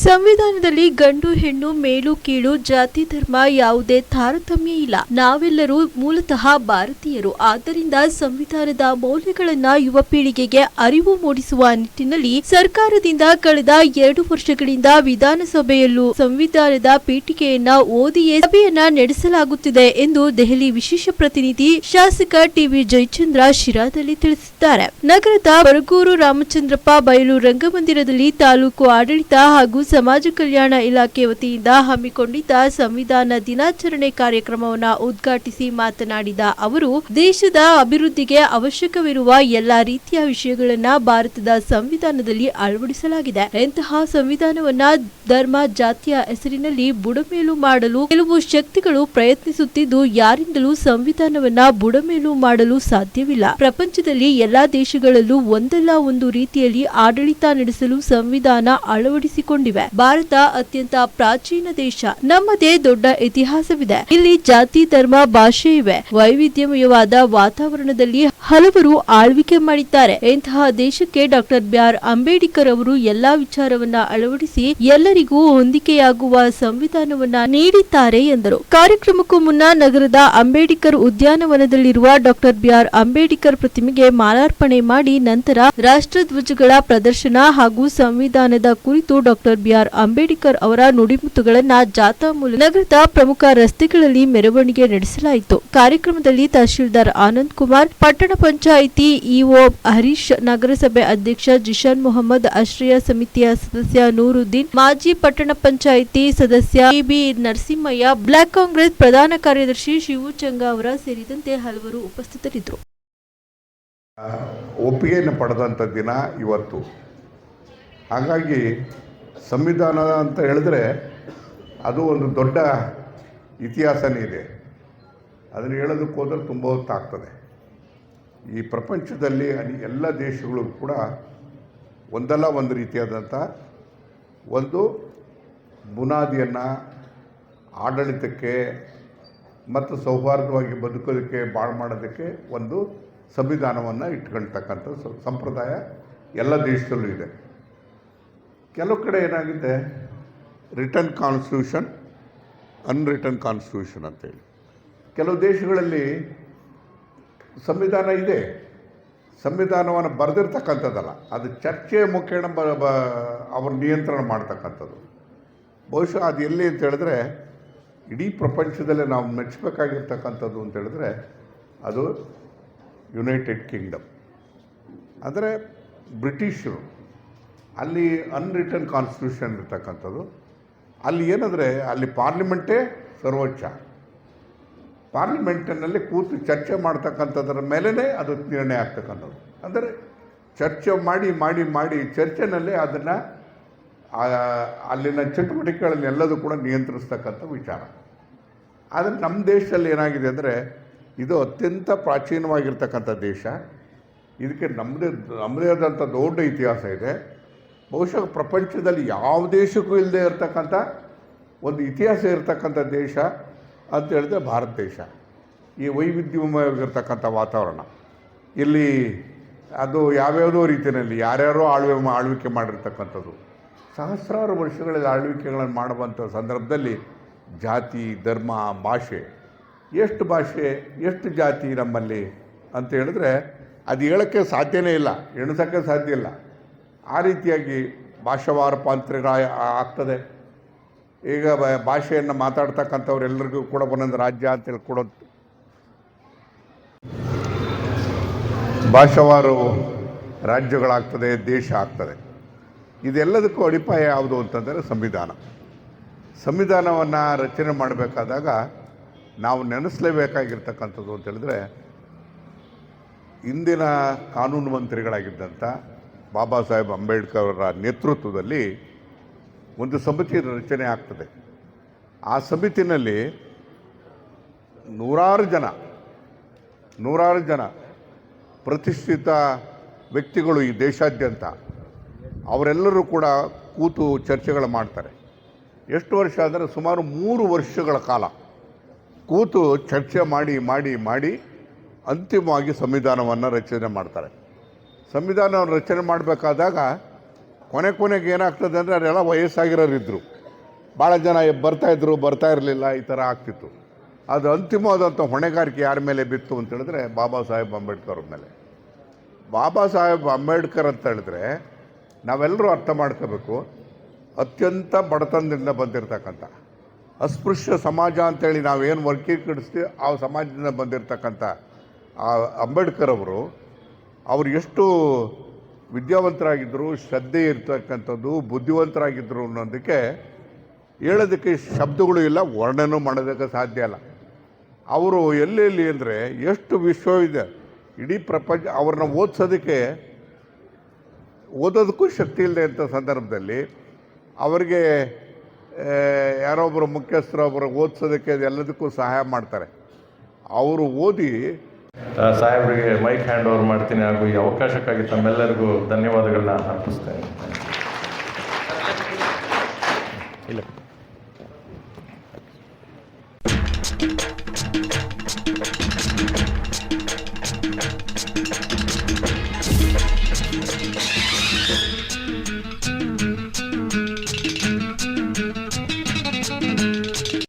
ಸಂವಿಧಾನದಲ್ಲಿ ಗಂಡು ಹೆಣ್ಣು ಮೇಲು ಕೀಳು ಜಾತಿ ಧರ್ಮ ಯಾವುದೇ ತಾರತಮ್ಯ ಇಲ್ಲ. ನಾವೆಲ್ಲರೂ ಮೂಲತಃ ಭಾರತೀಯರು. ಆದ್ದರಿಂದ ಸಂವಿಧಾನದ ಮೌಲ್ಯಗಳನ್ನ ಯುವ ಪೀಳಿಗೆಗೆ ಅರಿವು ಮೂಡಿಸುವ ನಿಟ್ಟಿನಲ್ಲಿ ಸರ್ಕಾರದಿಂದ ಕಳೆದ 2 ವರ್ಷಗಳಿಂದ ವಿಧಾನಸಭೆಯಲ್ಲೂ ಸಂವಿಧಾನದ ಪೀಠಿಕೆಯನ್ನ ಓದಿಯೇ ಸಭೆಯನ್ನ ನಡೆಸಲಾಗುತ್ತಿದೆ ಎಂದು ದೆಹಲಿ ವಿಶೇಷ ಪ್ರತಿನಿಧಿ ಶಾಸಕ ಟಿವಿ ಜಯಚಂದ್ರ ಶಿರಾದಲ್ಲಿ ತಿಳಿಸಿದ್ದಾರೆ. ನಗರದ ಬರಗೂರು ರಾಮಚಂದ್ರಪ್ಪ ಬಯಲು ರಂಗಮಂದಿರದಲ್ಲಿ ತಾಲೂಕು ಆಡಳಿತ ಹಾಗೂ ಸಮಾಜ ಕಲ್ಯಾಣ ಇಲಾಖೆ ವತಿಯಿಂದ ಹಮ್ಮಿಕೊಂಡಿದ್ದ ಸಂವಿಧಾನ ದಿನಾಚರಣೆ ಕಾರ್ಯಕ್ರಮವನ್ನು ಉದ್ಘಾಟಿಸಿ ಮಾತನಾಡಿದ ಅವರು, ದೇಶದ ಅಭಿವೃದ್ಧಿಗೆ ಅವಶ್ಯಕವಿರುವ ಎಲ್ಲಾ ರೀತಿಯ ವಿಷಯಗಳನ್ನ ಭಾರತದ ಸಂವಿಧಾನದಲ್ಲಿ ಅಳವಡಿಸಲಾಗಿದೆ. ಇಂತಹ ಸಂವಿಧಾನವನ್ನ ಧರ್ಮ ಜಾತಿಯ ಹೆಸರಿನಲ್ಲಿ ಬುಡಮೇಲು ಮಾಡಲು ಕೆಲವು ಶಕ್ತಿಗಳು ಪ್ರಯತ್ನಿಸುತ್ತಿದ್ದು, ಯಾರಿಂದಲೂ ಸಂವಿಧಾನವನ್ನ ಬುಡಮೇಲು ಮಾಡಲು ಸಾಧ್ಯವಿಲ್ಲ. ಪ್ರಪಂಚದಲ್ಲಿ ಎಲ್ಲಾ ದೇಶಗಳಲ್ಲೂ ಒಂದಲ್ಲ ಒಂದು ರೀತಿಯಲ್ಲಿ ಆಡಳಿತ ನಡೆಸಲು ಸಂವಿಧಾನ ಅಳವಡಿಸಿಕೊಂಡಿವೆ. ಭಾರತ ಅತ್ಯಂತ ಪ್ರಾಚೀನ ದೇಶ. ನಮ್ಮದೇ ದೊಡ್ಡ ಇತಿಹಾಸವಿದೆ. ಇಲ್ಲಿ ಜಾತಿ ಧರ್ಮ ಭಾಷೆ ಇವೆ. ವೈವಿಧ್ಯಮಯವಾದ ವಾತಾವರಣದಲ್ಲಿ ಹಲವರು ಆಳ್ವಿಕೆ ಮಾಡಿದ್ದಾರೆ. ಇಂತಹ ದೇಶಕ್ಕೆ ಡಾಕ್ಟರ್ ಬಿ.ಆರ್. ಅಂಬೇಡ್ಕರ್ ಅವರು ಎಲ್ಲಾ ವಿಚಾರವನ್ನ ಅಳವಡಿಸಿ ಎಲ್ಲರಿಗೂ ಹೊಂದಿಕೆಯಾಗುವ ಸಂವಿಧಾನವನ್ನ ನೀಡಿದ್ದಾರೆ ಎಂದರು. ಕಾರ್ಯಕ್ರಮಕ್ಕೂ ಮುನ್ನ ನಗರದ ಅಂಬೇಡ್ಕರ್ ಉದ್ಯಾನವನದಲ್ಲಿರುವ ಡಾಕ್ಟರ್ ಬಿ.ಆರ್. ಅಂಬೇಡ್ಕರ್ ಪ್ರತಿಮೆಗೆ ಮಾಲಾರ್ಪಣೆ ಮಾಡಿ ನಂತರ ರಾಷ್ಟ್ರಧ್ವಜಗಳ ಪ್ರದರ್ಶನ ಹಾಗೂ ಸಂವಿಧಾನದ ಕುರಿತು ಡಾಕ್ಟರ್ ಬಿ.ಆರ್. ಅಂಬೇಡ್ಕರ್ ಅವರ ನುಡಿಮುತ್ತುಗಳನ್ನ ಜಾಥಾ ಮೂಲಕ ನಗರದ ಪ್ರಮುಖ ರಸ್ತೆಗಳಲ್ಲಿ ಮೆರವಣಿಗೆ ನಡೆಸಲಾಯಿತು. ಕಾರ್ಯಕ್ರಮದಲ್ಲಿ ತಹಶೀಲ್ದಾರ್ ಆನಂದ್ ಕುಮಾರ್, ಪಟ್ಟಣ ಪಂಚಾಯಿತಿ ಇಒ ಹರೀಶ್, ನಗರಸಭೆ ಅಧ್ಯಕ್ಷ ಜಿಶಾನ್ ಮೊಹಮ್ಮದ್, ಆಶ್ರಯ ಸಮಿತಿಯ ಸದಸ್ಯ ನೂರುದ್ದೀನ್, ಮಾಜಿ ಪಟ್ಟಣ ಪಂಚಾಯಿತಿ ಸದಸ್ಯ ಬಿ ನರಸಿಂಹಯ್ಯ, ಬ್ಲಾಕ್ ಕಾಂಗ್ರೆಸ್ ಪ್ರಧಾನ ಕಾರ್ಯದರ್ಶಿ ಶಿವು ಚಂಗಾವರ ಸೇರಿದಂತೆ ಹಲವರು ಉಪಸ್ಥಿತರಿದ್ದರು. ಒಪ್ಪಿಗೆಯನ್ನು ಪಡೆದಂಥ ದಿನ ಇವತ್ತು. ಹಾಗಾಗಿ ಸಂವಿಧಾನ ಅಂತ ಹೇಳಿದ್ರೆ ಅದು ಒಂದು ದೊಡ್ಡ ಇತಿಹಾಸನೇ ಇದೆ. ಅದನ್ನು ಹೇಳೋದಕ್ಕೆ ಹೋದರೆ ತುಂಬ ಹೊತ್ತಾಗ್ತದೆ. ಈ ಪ್ರಪಂಚದಲ್ಲಿ ಎಲ್ಲ ದೇಶಗಳು ಕೂಡ ಒಂದಲ್ಲ ಒಂದು ರೀತಿಯಾದಂಥ ಒಂದು ಬುನಾದಿಯನ್ನು ಆಡಳಿತಕ್ಕೆ ಮತ್ತು ಸೌಹಾರ್ದವಾಗಿ ಬದುಕೋದಕ್ಕೆ ಬಾಳು ಮಾಡೋದಕ್ಕೆ ಒಂದು ಸಂವಿಧಾನವನ್ನು ಇಟ್ಕೊಳ್ತಕ್ಕಂಥ ಸಂಪ್ರದಾಯ ಎಲ್ಲ ದೇಶದಲ್ಲೂ ಇದೆ. ಕೆಲವು ಕಡೆ ಏನಾಗಿದೆ, ರಿಟರ್ನ್ ಕಾನ್ಸ್ಟಿಟ್ಯೂಷನ್, ಅನ್ರಿಟರ್ನ್ ಕಾನ್ಸ್ಟಿಟ್ಯೂಷನ್ ಅಂತೇಳಿ ಕೆಲವು ದೇಶಗಳಲ್ಲಿ ಸಂವಿಧಾನ ಇದೆ. ಸಂವಿಧಾನವನ್ನು ಬರೆದಿರ್ತಕ್ಕಂಥದ್ದಲ್ಲ, ಅದು ಚರ್ಚೆಯ ಮುಖೇನ ಅವರು ನಿಯಂತ್ರಣ ಮಾಡ್ತಕ್ಕಂಥದ್ದು. ಬಹುಶಃ ಅದು ಎಲ್ಲಿ ಅಂತ ಹೇಳಿದ್ರೆ ಇಡೀ ಪ್ರಪಂಚದಲ್ಲೇ ನಾವು ಮೆಚ್ಚಬೇಕಾಗಿರ್ತಕ್ಕಂಥದ್ದು ಅಂತ ಹೇಳಿದ್ರೆ ಅದು ಯುನೈಟೆಡ್ ಕಿಂಗ್ಡಮ್. ಅಂದರೆ ಬ್ರಿಟಿಷರು ಅಲ್ಲಿ ಅನ್ರಿಟರ್ನ್ ಕಾನ್ಸ್ಟಿಟ್ಯೂಷನ್ ಇರ್ತಕ್ಕಂಥದ್ದು. ಅಲ್ಲಿ ಏನಂದರೆ ಅಲ್ಲಿ ಪಾರ್ಲಿಮೆಂಟೇ ಸರ್ವೋಚ್ಚ. ಪಾರ್ಲಿಮೆಂಟಿನಲ್ಲಿ ಕೂತು ಚರ್ಚೆ ಮಾಡ್ತಕ್ಕಂಥದ್ರ ಮೇಲೇ ಅದು ನಿರ್ಣಯ ಆಗ್ತಕ್ಕಂಥದ್ದು. ಅಂದರೆ ಚರ್ಚೆ ಮಾಡಿ ಮಾಡಿ ಮಾಡಿ ಚರ್ಚೆನಲ್ಲೇ ಅದನ್ನು ಅಲ್ಲಿನ ಚಟುವಟಿಕೆಗಳಲ್ಲಿ ಎಲ್ಲದೂ ಕೂಡ ನಿಯಂತ್ರಿಸ್ತಕ್ಕಂಥ ವಿಚಾರ. ಆದರೆ ನಮ್ಮ ದೇಶದಲ್ಲಿ ಏನಾಗಿದೆ ಅಂದರೆ ಇದು ಅತ್ಯಂತ ಪ್ರಾಚೀನವಾಗಿರ್ತಕ್ಕಂಥ ದೇಶ. ಇದಕ್ಕೆ ನಮ್ಮದೇ ಆದಂಥ ದೊಡ್ಡ ಇತಿಹಾಸ ಇದೆ. ಬಹುಶಃ ಪ್ರಪಂಚದಲ್ಲಿ ಯಾವ ದೇಶಕ್ಕೂ ಇಲ್ಲದೆ ಇರತಕ್ಕಂಥ ಒಂದು ಇತಿಹಾಸ ಇರತಕ್ಕಂಥ ದೇಶ ಅಂತ ಹೇಳಿದ್ರೆ ಭಾರತ ದೇಶ. ಈ ವೈವಿಧ್ಯಮಯವಾಗಿರ್ತಕ್ಕಂಥ ವಾತಾವರಣ ಇಲ್ಲಿ ಅದು ಯಾವ್ಯಾವುದೋ ರೀತಿಯಲ್ಲಿ ಯಾರ್ಯಾರೋ ಆಳ್ವಿಕೆ ಮಾಡಿರ್ತಕ್ಕಂಥದ್ದು. ಸಹಸ್ರಾರು ವರ್ಷಗಳಲ್ಲಿ ಆಳ್ವಿಕೆಗಳನ್ನು ಮಾಡುವಂಥ ಸಂದರ್ಭದಲ್ಲಿ ಜಾತಿ ಧರ್ಮ ಭಾಷೆ, ಎಷ್ಟು ಜಾತಿ ನಮ್ಮಲ್ಲಿ ಅಂತ ಹೇಳಿದ್ರೆ ಅದು ಹೇಳೋಕ್ಕೆ ಸಾಧ್ಯನೇ ಇಲ್ಲ, ಎಣಿಸೋಕ್ಕೆ ಸಾಧ್ಯ ಇಲ್ಲ. ಆ ರೀತಿಯಾಗಿ ಭಾಷಾವಾರ ರೂಪಾಂತರ ಆಗ್ತದೆ. ಈಗ ಭಾಷೆಯನ್ನು ಮಾತಾಡ್ತಕ್ಕಂಥವ್ರೆಲ್ಲರಿಗೂ ಕೂಡ ಒಂದೊಂದು ರಾಜ್ಯ ಅಂತೇಳಿ ಕೊಡೋ ಭಾಷಾವಾರು ರಾಜ್ಯಗಳಾಗ್ತದೆ, ದೇಶ ಆಗ್ತದೆ. ಇದೆಲ್ಲದಕ್ಕೂ ಅಡಿಪಾಯ ಯಾವುದು ಅಂತಂದರೆ ಸಂವಿಧಾನವನ್ನು ರಚನೆ ಮಾಡಬೇಕಾದಾಗ ನಾವು ನೆನೆಸಲೇಬೇಕಾಗಿರ್ತಕ್ಕಂಥದ್ದು ಅಂತ ಹೇಳಿದ್ರೆ ಇಂದಿನ ಕಾನೂನು ಮಂತ್ರಿಗಳಾಗಿದ್ದಂಥ ಬಾಬಾ ಸಾಹೇಬ್ ಅಂಬೇಡ್ಕರ್ ಅವರ ನೇತೃತ್ವದಲ್ಲಿ ಒಂದು ಸಮಿತಿ ರಚನೆ ಆಗ್ತದೆ. ಆ ಸಮಿತಿನಲ್ಲಿ ನೂರಾರು ಜನ ಪ್ರತಿಷ್ಠಿತ ವ್ಯಕ್ತಿಗಳು ಈ ದೇಶಾದ್ಯಂತ ಅವರೆಲ್ಲರೂ ಕೂಡ ಕೂತು ಚರ್ಚೆಗಳು ಮಾಡ್ತಾರೆ. ಎಷ್ಟು ವರ್ಷ ಅಂದರೆ ಸುಮಾರು 3 ವರ್ಷಗಳ ಕಾಲ ಕೂತು ಚರ್ಚೆ ಮಾಡಿ ಅಂತಿಮವಾಗಿ ಸಂವಿಧಾನವನ್ನು ರಚನೆ ಮಾಡ್ತಾರೆ. ಸಂವಿಧಾನವನ್ನು ರಚನೆ ಮಾಡಬೇಕಾದಾಗ ಕೊನೆಗೆ ಏನಾಗ್ತದೆ ಅಂದರೆ ಅವರೆಲ್ಲ ವಯಸ್ಸಾಗಿರೋರಿದ್ದರು, ಭಾಳ ಜನ ಬರ್ತಾಯಿದ್ರು, ಬರ್ತಾ ಇರಲಿಲ್ಲ, ಈ ಥರ ಆಗ್ತಿತ್ತು. ಅದು ಅಂತಿಮವಾದಂಥ ಹೊಣೆಗಾರಿಕೆ ಯಾರ ಮೇಲೆ ಬಿತ್ತು ಅಂತ ಹೇಳಿದ್ರೆ ಬಾಬಾ ಸಾಹೇಬ್ ಅಂಬೇಡ್ಕರ್ ಮೇಲೆ. ಬಾಬಾ ಸಾಹೇಬ್ ಅಂಬೇಡ್ಕರ್ ಅಂತ ಹೇಳಿದ್ರೆ ನಾವೆಲ್ಲರೂ ಅರ್ಥ ಮಾಡ್ಕೋಬೇಕು, ಅತ್ಯಂತ ಬಡತನದಿಂದ ಬಂದಿರತಕ್ಕಂಥ ಅಸ್ಪೃಶ್ಯ ಸಮಾಜ ಅಂತೇಳಿ ನಾವೇನು ವರ್ಗೀಕರಿಸ್ತೀವಿ ಆ ಸಮಾಜದಿಂದ ಬಂದಿರತಕ್ಕಂಥ ಆ ಅಂಬೇಡ್ಕರ್ ಅವರು ಎಷ್ಟು ವಿದ್ಯಾವಂತರಾಗಿದ್ದರು, ಶ್ರದ್ಧೆ ಇರ್ತಕ್ಕಂಥದ್ದು, ಬುದ್ಧಿವಂತರಾಗಿದ್ದರು ಅನ್ನೋದಕ್ಕೆ ಹೇಳೋದಕ್ಕೆ ಶಬ್ದಗಳು ಇಲ್ಲ, ವರ್ಣನೆ ಮಾಡೋದಕ್ಕೆ ಸಾಧ್ಯ ಇಲ್ಲ. ಅವರು ಎಲ್ಲೆಲ್ಲಿ ಅಂದರೆ ಎಷ್ಟು ವಿಶ್ವವಿದೆ, ಇಡೀ ಪ್ರಪಂಚ ಅವ್ರನ್ನ ಓದೋದಕ್ಕೂ ಶಕ್ತಿ ಇಲ್ಲದೆ ಅಂಥ ಸಂದರ್ಭದಲ್ಲಿ ಅವರಿಗೆ ಯಾರೊಬ್ಬರು ಮುಖ್ಯಸ್ಥರೊಬ್ಬರು ಓದಿಸೋದಕ್ಕೆ ಎಲ್ಲದಕ್ಕೂ ಸಹಾಯ ಮಾಡ್ತಾರೆ. ಅವರು ಓದಿ ಸಾಹೇಬರಿಗೆ ಮೈಕ್ ಹ್ಯಾಂಡ್ ಓವರ್ ಮಾಡ್ತೀನಿ ಹಾಗೂ ಈ ಅವಕಾಶಕ್ಕಾಗಿ ತಮ್ಮೆಲ್ಲರಿಗೂ ಧನ್ಯವಾದಗಳನ್ನ ಅರ್ಪಿಸ್ತೇನೆ. ಇಲ್ಲ